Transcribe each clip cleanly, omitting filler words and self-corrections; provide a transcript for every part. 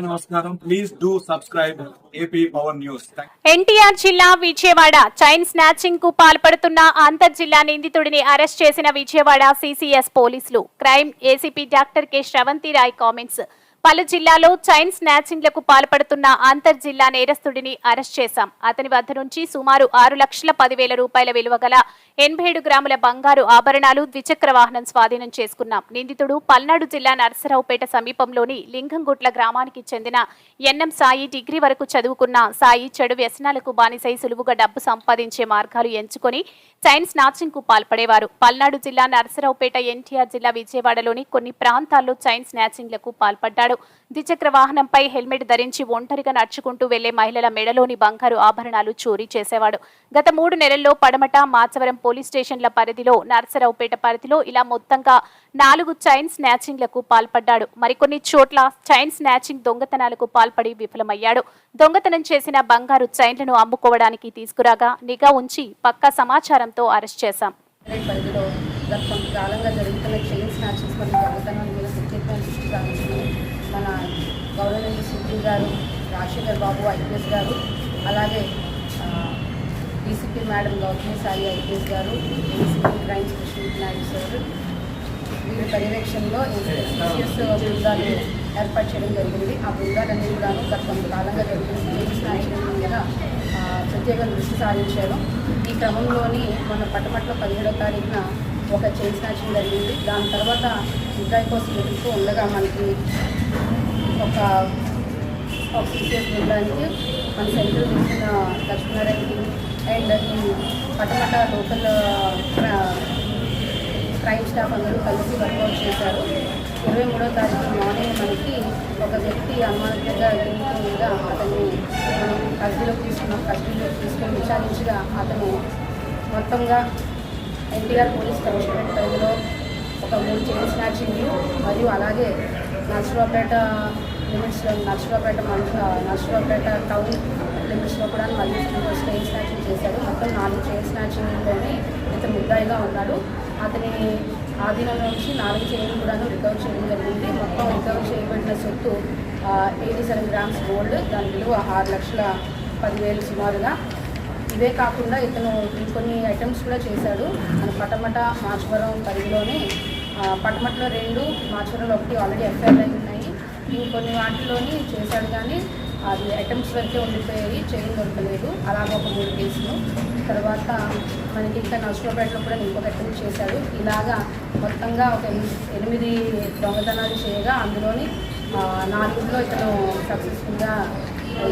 నమస్కారం. Please do subscribe AP power news. NTR జిల్లా Vijayawada chain snatching కు పాల్పడుతున్న అంతర్ జిల్లా నిందితుడిని అరెస్ట్ చేసిన విజయవాడ సిసిఎస్ పోలీసులు. Crime ACP doctor K Sravanthi Rai comments. పలు జిల్లాలో చైన్ స్నాచింగ్లకు పాల్పడుతున్న అంతర్ జిల్లా నేరస్తుడిని అరెస్ట్ చేశాం. అతని వద్ద నుంచి సుమారు 6,10,000 రూపాయల విలువ గల 87 గ్రాముల బంగారు ఆభరణాలు, ద్విచక్ర వాహనం స్వాధీనం చేసుకున్నాం. నిందితుడు పల్నాడు జిల్లా నరసరావుపేట సమీపంలోని లింగంగుట్ల గ్రామానికి చెందిన ఎన్ఎం సాయి. డిగ్రీ వరకు చదువుకున్న సాయి చెడు వ్యసనాలకు బానిసై సులువుగా డబ్బు సంపాదించే మార్గాలు ఎంచుకొని చైన్ స్నాచింగ్ కు పాల్పడేవారు. పల్నాడు జిల్లా నరసరావుపేట, ఎన్టీఆర్ జిల్లా విజయవాడలోని కొన్ని ప్రాంతాల్లో చైన్ స్నాచింగ్లకు పాల్పడ్డాడు. ద్విచక్ర వాహనంపై హెల్మెట్ ధరించి ఒంటరిగా నడుచుకుంటూ వెళ్లే మహిళల మెడలోని బంగారు ఆభరణాలు చోరీ చేసేవాడు. గత 3 నెలల్లో పడమట, మాచవరం పోలీస్ స్టేషన్ల పరిధిలో, నరసరావుపేట పరిధిలో ఇలా మొత్తంగా 4 చైన్ స్నాచింగ్లకు పాల్పడ్డాడు. మరికొన్ని చోట్ల చైన్ స్నాచింగ్ దొంగతనాలకు పాల్పడి విఫలమయ్యాడు. దొంగతనం చేసిన బంగారు చైన్లను అమ్ముకోవడానికి తీసుకురాగా నిఘా ఉంచి పక్కా సమాచారంతో అరెస్ట్ చేశాం. మన గౌరవనీయ సుప్రీం గారు రాజశేఖర్ బాబు ఐపీఎస్ గారు, అలాగే DCP madam Gautami Sai IPS గారు, ACP crime special Naidu sir, వీరి పర్యవేక్షణలో సిసిఎస్ బృందాలు ఏర్పాటు చేయడం జరిగింది. ఆ బృందాలన్నీ కూడా గత కొంతకాలంగా జరుగుతున్న చైన్ స్నాచింగ్ మీద ప్రత్యేక దృష్టి సారించారు. ఈ క్రమంలోని మన పట్టమట్లో 17వ తారీఖున ఒక చైన్ స్నాచింగ్ జరిగింది. దాని తర్వాత ముద్దాయి కోసం వెతుకుతూ ఉండగా మనకి ఒక సిసిఎస్ బృందానికి మన సెంట్రల్ చేసిన లక్ష్మీనారాయణకి అండ్ ఈ పట్టమట లోకల్ క్రైమ్ స్టాఫ్ అందరూ కలిసి వర్కౌట్ చేశారు. 23వ తారీఖు మార్నింగ్ మనకి ఒక వ్యక్తి అనుమానితంగా తిరుగుతుండగా అతన్ని మనం కస్టడీలోకి తీసుకొని విచారించగా అతను మొత్తంగా ఎన్టీఆర్ పోలీస్ కమిషనరేట్ పరిధిలో ఒక 3 చైన్ స్నాచింగ్లు మరియు అలాగే నర్సరావుపేట లిమిట్స్లో నర్సరావుపేట టౌన్ లిమిట్స్లో కూడా మళ్ళీ చైన్ స్నాచింగ్ చేశాడు. మొత్తం 4 చైన్ స్నాచింగ్లోనే ఇతను ముద్దాయిగా ఉన్నాడు. అతని ఆధీనంలో నుంచి 4 చైన్లు కూడా రికవర్ చేయడం జరిగింది. మొత్తం రికవర్ చేయబడిన సొత్తు 87 గ్రామ్స్ గోల్డ్, దాని విలువ 6,10,000 సుమారుగా. ఇవే కాకుండా ఇతను ఇంకొన్ని ఐటమ్స్ కూడా చేశాడు. మన పట్టమట, మాచవరం పరిధిలోనే పట్టమటలో 2, మాచవరంలో 1 ఆల్రెడీ ఎఫ్ఐఆర్ అయి ఉన్నాయి. ఇంకొన్ని వాటిలోని చేశాడు కానీ అది ఐటమ్స్ వరకే ఉండిపోయాయి, చైన్ దొరకలేదు. అలాగే ఒక 3 కేసులు. తర్వాత మనకి ఇంకా నర్సరావుపేటలో కూడా ఇంకొక అటెంప్ట్ చేశాడు. ఇలాగా మొత్తంగా ఒక 8 దొంగతనాలు చేయగా అందులోని 4లో ఇతను సక్సెస్ఫుల్గా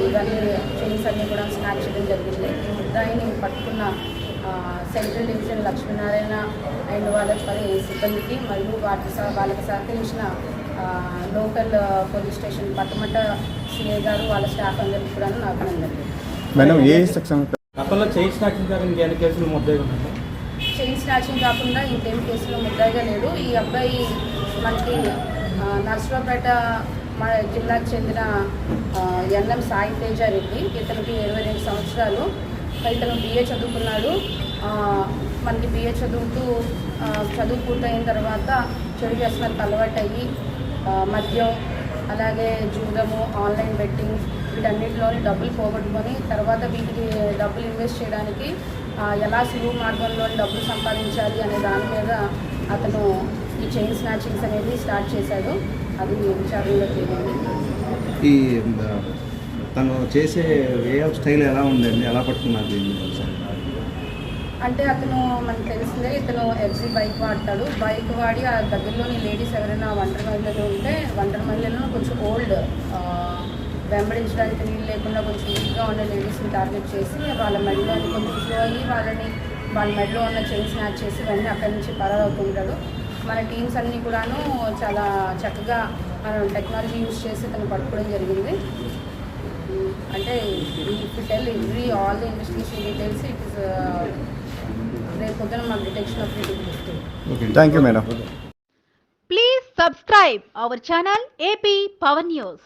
ఇవన్నీ చైన్స్ అన్నీ కూడా స్నాచ్ చేయడం జరిగింది. ఈ ముద్దాయిని పట్టుకున్న సెంట్రల్ డివిజన్ లక్ష్మీనారాయణ అండ్ వాళ్ళ సిబ్బందికి మరియు వాళ్ళకి సహకరించిన local police station Patamata CI గారు, వాళ్ళ స్టాఫ్ అందరికీ కూడా నాకు చైన్ స్నాచింగ్ కాకుండా ఇంకేం కేసులో ముద్దాయిగా లేడు. ఈ అబ్బాయి మనకి నర్సరావుపేట మన జిల్లాకు చెందిన ఎన్ఎం సాయి తేజ రెడ్డి. ఇతనికి 22 సంవత్సరాలు. ఇతను BA చదువుకున్నాడు. మనకి BA చదువు పూర్తయిన తర్వాత చెడు వ్యసనాలకు అలవాటు అయ్యి మద్యం, అలాగే జూదము, ఆన్లైన్ బెట్టింగ్ వీటన్నిటిలోని డబ్బులు పోగొట్టుకొని తర్వాత వీటికి డబ్బులు ఇన్వెస్ట్ చేయడానికి ఎలా సులువు మార్గంలో డబ్బులు సంపాదించాలి అనే దాని మీద అతను ఈ చైన్ స్నాచింగ్స్ అనేది స్టార్ట్ చేశాడు. అది విచారణలో తెలియదు. ఈ తను చేసే వే ఆఫ్ స్టైల్ ఎలా ఉందండి, ఎలా పట్టుకున్నారు? అంటే అతను మనకు తెలిసిందే, ఇతను ఎఫ్జీ బైక్ వాడతాడు. బైక్ వాడి ఆ దగ్గరలోని లేడీస్ ఎవరైనా ఒంటరి మహిళలు ఉంటే ఒంటరి మహిళలను కొంచెం ఓల్డ్ వెంబడించడానికి వీలు లేకుండా కొంచెం వీక్గా ఉన్న లేడీస్ని టార్గెట్ చేసి వాళ్ళ మెడలోని కొంచెం స్లో అయ్యి వాళ్ళ మెడలో ఉన్న చైన్ స్నాచ్ చేసి వెంటనే అక్కడి నుంచి పరారవుతుంటాడు. మన టీమ్స్ అన్నీ కూడాను చాలా చక్కగా మనం టెక్నాలజీ యూజ్ చేసి తను పట్టుకోవడం జరిగింది. అంటే if tell all the investigation details it is రేపు పొద్దున మాకు detection of okay, thank you madam. Please subscribe our channel AP Power News.